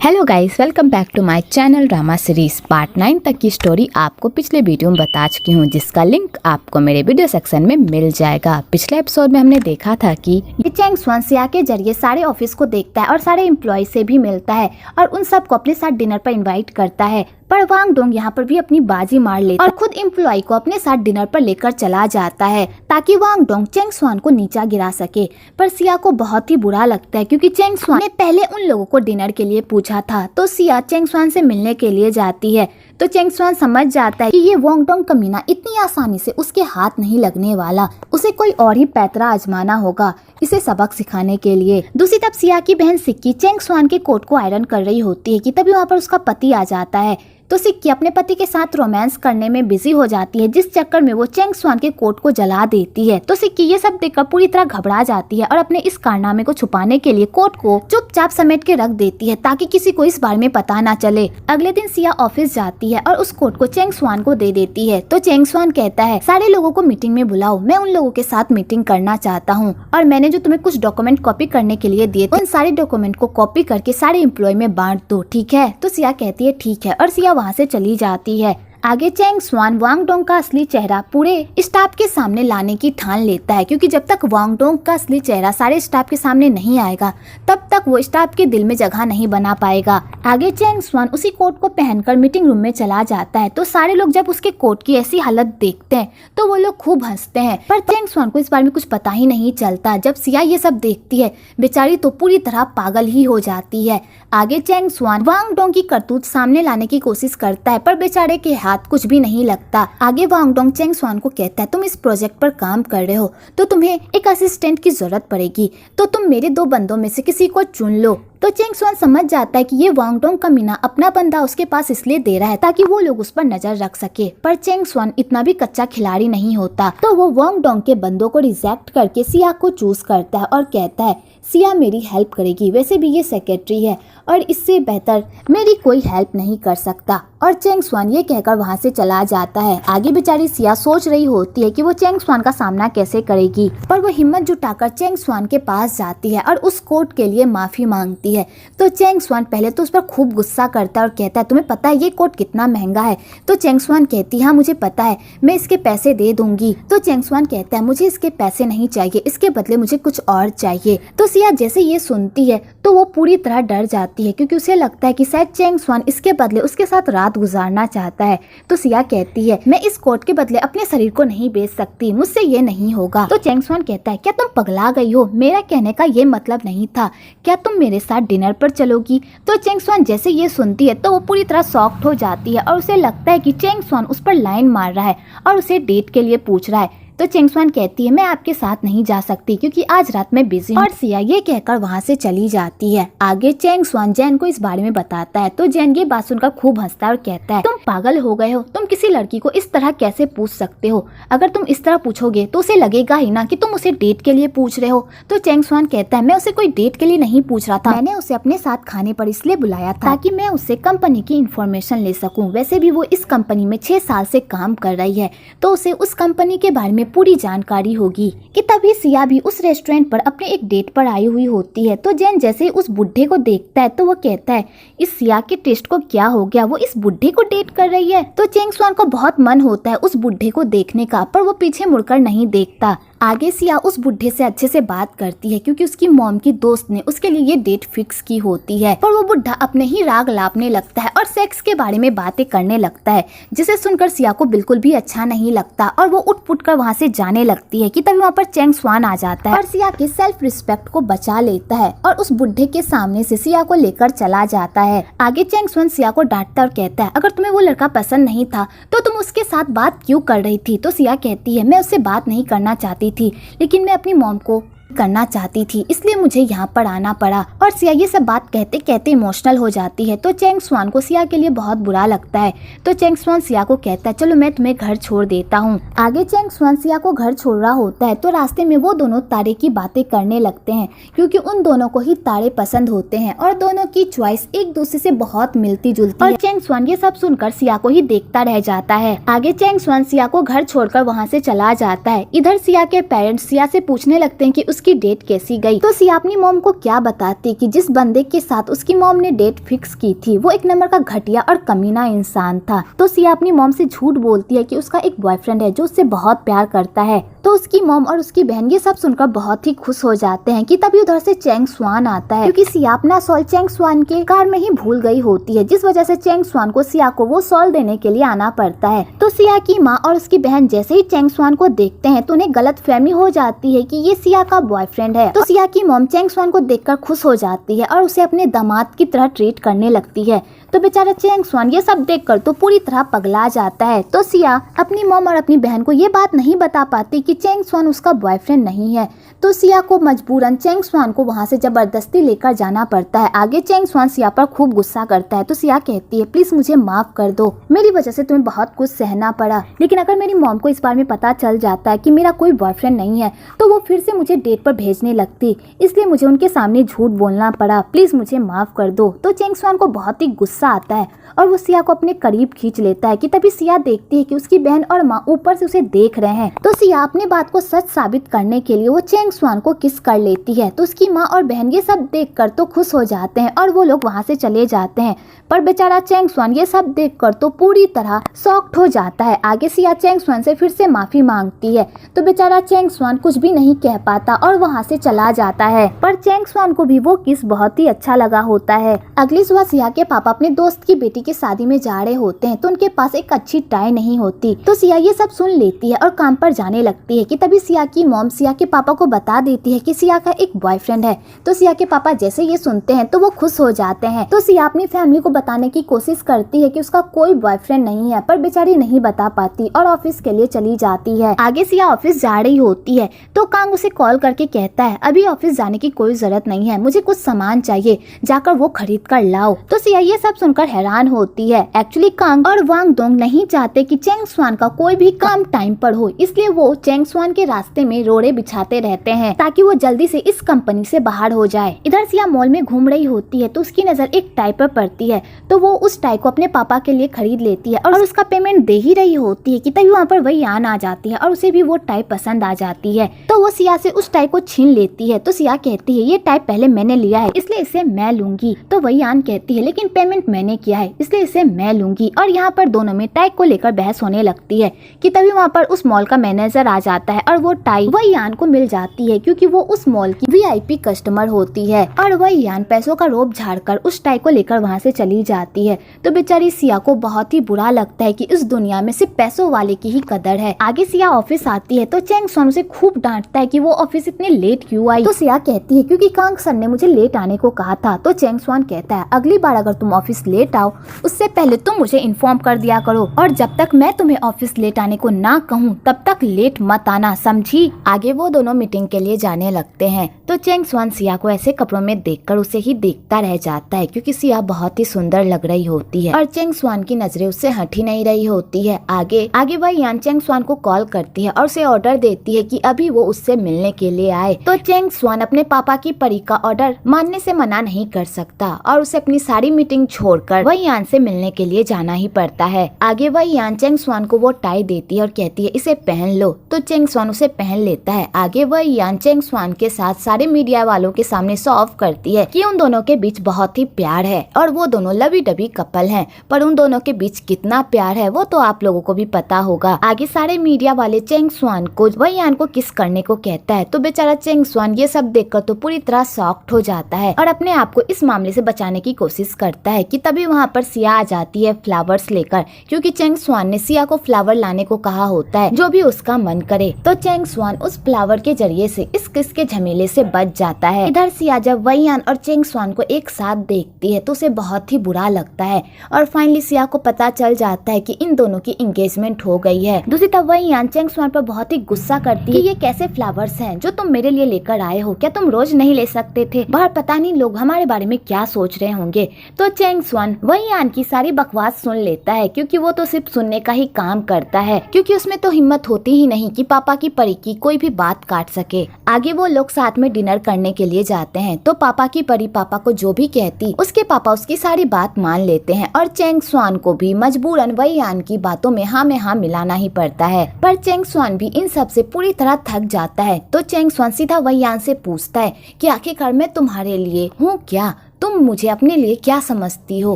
Hello guys, welcome back to my channel drama series part 9 तक की story आपको पिछले वीडियो में बता चुकी हूँ, जिसका लिंक आपको मेरे वीडियो सेक्शन में मिल जाएगा। पिछले एपिसोड में हमने देखा था कि चेंग स्वान सिया के जरिए सारे ऑफिस को देखता है और सारे एम्प्लॉय से भी मिलता है और उन सबको अपने साथ डिनर पर इन्वाइट करता है। पर वांग डोंग यहाँ पर भी अपनी बाजी मार लेता और खुद एम्प्लॉय को अपने साथ डिनर पर लेकर चला जाता है ताकि वांग डोंग चेंग स्वान को नीचा गिरा सके। पर सिया को बहुत ही बुरा लगता है क्योंकि चेंग स्वान ने पहले उन लोगों को डिनर के लिए पूछा था। तो सिया चेंग स्वान से मिलने के लिए जाती है तो चेंग स्वान समझ जाता है कि ये वांग डोंग कमीना इतनी आसानी से उसके हाथ नहीं लगने वाला, उसे कोई और ही पैतरा आजमाना होगा इसे सबक सिखाने के लिए। दूसरी तरफ सिया की बहन सिक्की चेंग स्वान के कोट को आयरन कर रही होती है कि तभी वहाँ पर उसका पति आ जाता है। तो सिक्की अपने पति के साथ रोमांस करने में बिजी हो जाती है, जिस चक्कर में वो चेंग स्वान के कोट को जला देती है। तो सिक्की ये सब देखकर पूरी तरह घबरा जाती है और अपने इस कारनामे को छुपाने के लिए कोट को चुपचाप समेट के रख देती है ताकि किसी को इस बारे में पता ना चले। अगले दिन सिया ऑफिस जाती है और उस कोट को चेंग स्वान को दे देती है। तो चेंग स्वान कहता है, सारे लोगों को मीटिंग में बुलाओ, मैं उन लोगों के साथ मीटिंग करना चाहता हूँ और मैंने जो तुम्हें कुछ डॉक्यूमेंट कॉपी करने के लिए दिए उन सारे डॉक्यूमेंट को कॉपी करके सारे एम्प्लॉय में बांट दो, ठीक है। तो सिया कहती है ठीक है और सिया वहाँ से चली जाती है। आगे चेंग स्वान वांग डोंग का असली चेहरा पूरे स्टाफ के सामने लाने की ठान लेता है क्योंकि जब तक वांग डोंग का असली चेहरा सारे स्टाफ के सामने नहीं आएगा तब तक वो स्टाफ के दिल में जगह नहीं बना पाएगा। आगे चेंग स्वान उसी कोट को पहनकर मीटिंग रूम में चला जाता है। तो सारे लोग जब उसके कोट की ऐसी हालत देखते हैं तो वो लोग खूब हंसते हैं, पर चेंग स्वान को इस बारे में कुछ पता ही नहीं चलता। जब सिया ये सब देखती है बेचारी तो पूरी तरह पागल ही हो जाती है। आगे चेंग स्वान वांग डोंग की करतूत सामने लाने की कोशिश करता है पर बेचारे के हाथ कुछ भी नहीं लगता। आगे वांग डोंग चेंग स्वान को कहता है, तुम इस प्रोजेक्ट पर काम कर रहे हो तो तुम्हें एक असिस्टेंट की जरूरत पड़ेगी, तो तुम मेरे 2 बंदों में से किसी को चुन लो। तो चेंग स्वान समझ जाता है कि ये वांग डोंग कमीना अपना बंदा उसके पास इसलिए दे रहा है ताकि वो लोग उस पर नजर रख सके। पर चेंग स्वान इतना भी कच्चा खिलाड़ी नहीं होता, तो वो वांग डोंग के बंदों को रिजेक्ट करके सिया को चूज करता है और कहता है सिया मेरी हेल्प करेगी, वैसे भी ये सेक्रेटरी है और इससे बेहतर मेरी कोई हेल्प नहीं कर सकता। और चेंग स्वान ये कहकर वहाँ से चला जाता है। आगे बेचारी सिया सोच रही होती है कि वो चेंग स्वान का सामना कैसे करेगी, पर वो हिम्मत जुटाकर चेंग स्वान के पास जाती है और उस कोट के लिए माफी मांगती है। तो चेंग स्वान पहले तो उस पर खूब गुस्सा करता है और कहता है तुम्हें पता है ये कोट कितना महंगा है। तो चेंग स्वान कहती है हाँ मुझे पता है, मैं इसके पैसे दे दूंगी। तो चेंग स्वान कहता है मुझे इसके पैसे नहीं चाहिए, इसके बदले मुझे कुछ और चाहिए। तो सिया जैसे ये सुनती है तो वो पूरी तरह डर जाती है क्योंकि उसे लगता है कि शायद चेंग स्वान इसके बदले उसके साथ रात गुजारना चाहता है। तो सिया कहती है मैं इस कोट के बदले अपने शरीर को नहीं बेच सकती, मुझसे ये नहीं होगा। तो चेंग स्वान कहता है क्या तुम पगला गई हो, मेरा कहने का ये मतलब नहीं था, क्या तुम मेरे साथ डिनर पर चलोगी। तो चेंग स्वान जैसे ये सुनती है तो वो पूरी तरह शॉक्ड हो जाती है और उसे लगता है कि चेंग स्वान उस पर लाइन मार रहा है और उसे डेट के लिए पूछ रहा है। तो चेंग स्वान कहती है मैं आपके साथ नहीं जा सकती क्योंकि आज रात में बिजी हूँ। और सिया ये कहकर वहाँ से चली जाती है। आगे चेंग स्वान जैन को इस बारे में बताता है तो जैन ये बात सुनकर खूब हंसता है और कहता है तुम पागल हो गए हो, तुम किसी लड़की को इस तरह कैसे पूछ सकते हो, अगर तुम इस तरह पूछोगे तो उसे लगेगा ही ना कि तुम उसे डेट के लिए पूछ रहे हो। तो चेंग स्वान कहता है मैं उसे कोई डेट के लिए नहीं पूछ रहा था, मैंने उसे अपने साथ खाने पर इसलिए बुलाया था ताकि मैं उससे कंपनी की इन्फॉर्मेशन ले सकूँ। वैसे भी वो इस कंपनी में 6 साल से काम कर रही है तो उसे उस कंपनी के बारे में पूरी जानकारी होगी। कि तभी सिया भी उस रेस्टोरेंट पर अपने एक डेट पर आई हुई होती है। तो जैन जैसे उस बुढ़े को देखता है तो वो कहता है इस सिया के टेस्ट को क्या हो गया, वो इस बुढ़े को डेट कर रही है। तो चेंग स्वान को बहुत मन होता है उस बुढ़े को देखने का, पर वो पीछे मुड़कर नहीं देखता। आगे सिया उस बुढ़े से अच्छे से बात करती है क्योंकि उसकी मॉम की दोस्त ने उसके लिए ये डेट फिक्स की होती है। पर वो बुढ़ा अपने ही राग लापने लगता है और सेक्स के बारे में बातें करने लगता है, जिसे सुनकर सिया को बिल्कुल भी अच्छा नहीं लगता और वो उठ पुट कर वहाँ से जाने लगती है कि तभी वहाँ पर चेंग स्वान आ जाता है और सिया के सेल्फ रिस्पेक्ट को बचा लेता है और उस बुढ़े के सामने से सिया को लेकर चला जाता है। आगे चेंग स्वान सिया को डांटता और कहता है अगर तुम्हें वो लड़का पसंद नहीं था तो तुम उसके साथ बात क्यों कर रही थी। तो सिया कहती है मैं उससे बात नहीं करना चाहती थी, लेकिन मैं अपनी मॉम को करना चाहती थी इसलिए मुझे यहाँ पर आना पड़ा। और सिया ये सब बात कहते कहते इमोशनल हो जाती है। तो चेंग स्वान को सिया के लिए बहुत बुरा लगता है। तो चेंग स्वान सिया को कहता है चलो मैं तुम्हें घर छोड़ देता हूँ। आगे चेंग स्वान सिया को घर छोड़ रहा होता है तो रास्ते में वो दोनों तारे की बातें करने लगते हैं क्योंकि उन दोनों को ही तारे पसंद होते हैं और दोनों की चॉइस एक दूसरे से बहुत मिलती जुलती है। और चेंग चेंग स्वान ये सब सुनकर सिया को ही देखता रह जाता है। आगे चेंग स्वान सिया को घर छोड़कर वहाँ से चला जाता है। इधर सिया के पेरेंट्स सिया से पूछने लगते हैं कि उसकी डेट कैसी गई। तो सिया अपनी मॉम को क्या बताती कि जिस बंदे के साथ उसकी मॉम ने डेट फिक्स की थी वो एक नंबर का घटिया और कमीना इंसान था। तो सिया अपनी मॉम से झूठ बोलती है कि उसका एक बॉयफ्रेंड है जो उससे बहुत प्यार करता है। तो उसकी मॉम और उसकी बहन ये सब सुनकर बहुत ही खुश हो जाते हैं कि तभी उधर से चेंग स्वान आता है, क्योंकि सिया अपना सॉल चेंग स्वान के कार में ही भूल गई होती है, जिस वजह से चेंग स्वान को सिया को वो सॉल देने के लिए आना पड़ता है। तो सिया की माँ और उसकी बहन जैसे ही चेंग स्वान को देखते हैं तो उन्हें गलतफहमी हो जाती है कि ये सिया का बॉयफ्रेंड है। तो सिया की मॉम चेंग स्वान को देखकर खुश हो जाती है और उसे अपने दामाद की तरह ट्रीट करने लगती है। तो बेचारा चेंग स्वान ये सब देखकर तो पूरी तरह पगला जाता है। तो सिया अपनी मॉम और अपनी बहन को ये बात नहीं बता पाती कि चेंग स्वान उसका बॉयफ्रेंड नहीं है। तो सिया को मजबूरन चेंग स्वान को वहाँ से जबरदस्ती लेकर जाना पड़ता है। आगे चेंग स्वान सिया पर खूब गुस्सा करता है। तो सिया कहती है प्लीज मुझे माफ कर दो, मेरी वजह से तुम्हें बहुत कुछ सहना पड़ा, लेकिन अगर मेरी मॉम को इस बारे में पता चल जाता है कि मेरा कोई बॉयफ्रेंड नहीं है तो वो फिर से मुझे डेट पर भेजने लगती, इसलिए मुझे उनके सामने झूठ बोलना पड़ा, प्लीज मुझे माफ कर दो। तो चेंग स्वान को बहुत ही गुस्सा आता है और वो सिया को अपने करीब खींच लेता है कि तभी सिया देखती है कि उसकी बहन और माँ ऊपर से उसे देख रहे हैं। तो सिया अपनी बात को सच साबित करने के लिए वो चेंग स्वान को किस कर लेती है। तो उसकी माँ और बहन ये सब देखकर तो खुश हो जाते हैं और वो लोग वहाँ से चले जाते हैं। पर बेचारा चेंग स्वान ये सब देखकर तो पूरी तरह शॉक्ड हो जाता है। आगे सिया चेंग स्वान से फिर से माफी मांगती है। तो बेचारा चेंग स्वान कुछ भी नहीं कह पाता और वहाँ से चला जाता है। पर चेंग स्वान को भी वो किस बहुत ही अच्छा लगा होता है। अगली सुबह सिया के पापा अपने दोस्त की बेटी की शादी में जा रहे होते हैं तो उनके पास एक अच्छी टाई नहीं होती। तो सिया ये सब सुन लेती है और काम पर जाने लगती है कि तभी सिया की मॉम सिया के पापा को बता देती है कि सिया का एक बॉयफ्रेंड है। तो सिया के पापा जैसे ये सुनते हैं तो वो खुश हो जाते हैं। तो सिया अपनी फैमिली को बताने की कोशिश करती है कि उसका कोई बॉयफ्रेंड नहीं है, पर बेचारी नहीं बता पाती और ऑफिस के लिए चली जाती है। आगे सिया ऑफिस जा रही होती है तो कांग उसे कॉल करके कहता है अभी ऑफिस जाने की कोई जरूरत नहीं है, मुझे कुछ सामान चाहिए, जाकर वो खरीद कर लाओ। तो सिया ये सब सुनकर हैरान होती है। एक्चुअली कांग और वांग डोंग नहीं चाहते कि चेंग स्वान का कोई भी काम टाइम पर हो, इसलिए वो चेंग स्वान के रास्ते में रोड़े बिछाते रहते हैं ताकि वो जल्दी से इस कंपनी से बाहर हो जाए। इधर सिया मॉल में घूम रही होती है तो उसकी नजर एक टाई पर पड़ती है। तो वो उस टाई को अपने पापा के लिए खरीद लेती है और उसका पेमेंट दे ही रही होती है कि तभी वहाँ पर वही आन आ जाती है और उसे भी वो टाई पसंद आ जाती है। तो वो सिया से उस टाई को छीन लेती है। तो सिया कहती है ये टाई पहले मैंने लिया है इसलिए इसे मैं लूंगी। तो वही आन कहती है लेकिन पेमेंट मैंने किया है इसलिए इसे मैं लूंगी। और यहाँ पर दोनों में टाई को लेकर बहस होने लगती है कि तभी वहाँ पर उस मॉल का मैनेजर आ जाता है और वो टाई वही आन को मिल जाती है क्योंकि वो उस मॉल की वीआईपी कस्टमर होती है। और वही आन पैसों का रोब झाड़कर उस टाई को लेकर वहाँ से चली जाती है। तो बेचारी सिया को बहुत ही बुरा लगता है कि इस दुनिया में सिर्फ पैसों वाले की ही कदर है। आगे सिया ऑफिस आती है तो चेंग स्वान उसे खूब डांटता है कि वो ऑफिस इतने लेट क्यों आई। तो सिया कहती है क्योंकि कांग सर ने मुझे लेट आने को कहा था। तो चेंग स्वान कहता है अगली बार अगर तुम ऑफिस लेट आओ उससे पहले तुम मुझे इन्फॉर्म कर दिया करो और जब तक मैं तुम्हें ऑफिस लेट आने को ना कहूँ तब तक लेट मत आना, समझी। आगे वो दोनों मीटिंग के लिए जाने लगते हैं। तो चेंग स्वान सिया को ऐसे कपड़ों में देखकर उसे ही देखता रह जाता है क्योंकि सिया बहुत ही सुंदर लग रही होती है और चेंग स्वान की नजरें उससे हट ही नहीं रही होती है। आगे वह यान चेंग स्वान को कॉल करती है और उसे ऑर्डर देती है कि अभी वो उससे मिलने के लिए आए। तो चेंग स्वान अपने पापा की परी का ऑर्डर मानने से मना नहीं कर सकता और उसे अपनी सारी मीटिंग छोड़कर वह यान से मिलने के लिए जाना ही पड़ता है। आगे वह यान चेंग स्वान को वो टाई देती है और कहती है इसे पहन लो। तो चेंग स्वान उसे पहन लेता है। आगे वह यान चेंग स्वान के साथ सारे मीडिया वालों के सामने शो ऑफ करती है कि उन दोनों के बीच बहुत ही प्यार है और वो दोनों लवी डबी कपल हैं। पर उन दोनों के बीच कितना प्यार है वो तो आप लोगों को भी पता होगा। आगे सारे मीडिया वाले चेंग स्वान को वही यान को किस करने को कहता है। तो बेचारा चेंग स्वान ये सब देखकर तो पूरी तरह शॉक्ड हो जाता है और अपने आप को इस मामले से बचाने की कोशिश करता है कि तभी वहाँ पर सिया आ जाती है फ्लावर्स लेकर, क्योंकि चेंग स्वान ने सिया को फ्लावर लाने को कहा होता है जो भी उसका मन करे। तो चेंग स्वान उस फ्लावर के जरिए से इस किस के झमेले से बच जाता है। इधर सिया जब वही यान और चेंग स्वान को एक साथ देखती है तो उसे बहुत ही बुरा लगता है और फाइनली सिया को पता चल जाता है कि इन दोनों की एंगेजमेंट हो गई है। दूसरी तरफ वही यान चेंग स्वान पर बहुत ही गुस्सा करती है कि ये कैसे फ्लावर्स हैं जो तुम मेरे लिए लेकर आए हो, क्या तुम रोज नहीं ले सकते थे? बाहर पता नहीं लोग हमारे बारे में क्या सोच रहे होंगे। तो चेंग स्वान वही यान की सारी बकवास सुन लेता है क्योंकि वो तो सिर्फ सुनने का ही काम करता है, क्योंकि उसमें तो हिम्मत होती ही नहीं कि पापा की परी की कोई भी बात काट सके। आगे वो लोग साथ में डिनर करने के लिए जाते हैं तो पापा की परी पापा को जो भी कहती उसके पापा उसकी सारी बात मान लेते हैं और चेंग स्वान को भी मजबूरन वही यान की बातों में हाँ मिलाना ही पड़ता है। पर चेंग स्वान भी इन सब से पूरी तरह थक जाता है तो चेंग स्वान सीधा वही यान से पूछता है कि आखिरकार मैं तुम्हारे लिए हूँ क्या, तुम मुझे अपने लिए क्या समझती हो,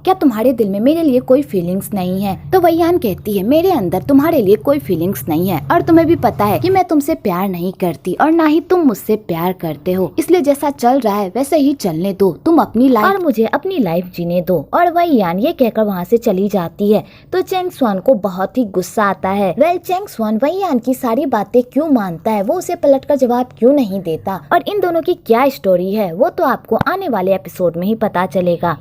क्या तुम्हारे दिल में मेरे लिए कोई फीलिंग्स नहीं है। तो वैयान कहती है मेरे अंदर तुम्हारे लिए कोई फीलिंग्स नहीं है और तुम्हें भी पता है कि मैं तुमसे प्यार नहीं करती और ना ही तुम मुझसे प्यार करते हो, इसलिए जैसा चल रहा है वैसे ही चलने दो, तुम अपनी लाइफ और मुझे अपनी लाइफ जीने दो। और वैयान ये कहकर वहाँ से चली जाती है तो चेंग स्वान को बहुत ही गुस्सा आता है। वेल चेंग स्वान वैयान की सारी बातें क्यों मानता है, वो उसे पलटकर जवाब क्यों नहीं देता और इन दोनों की क्या स्टोरी है वो तो आपको आने वाले एपिसोड में ही पता चलेगा।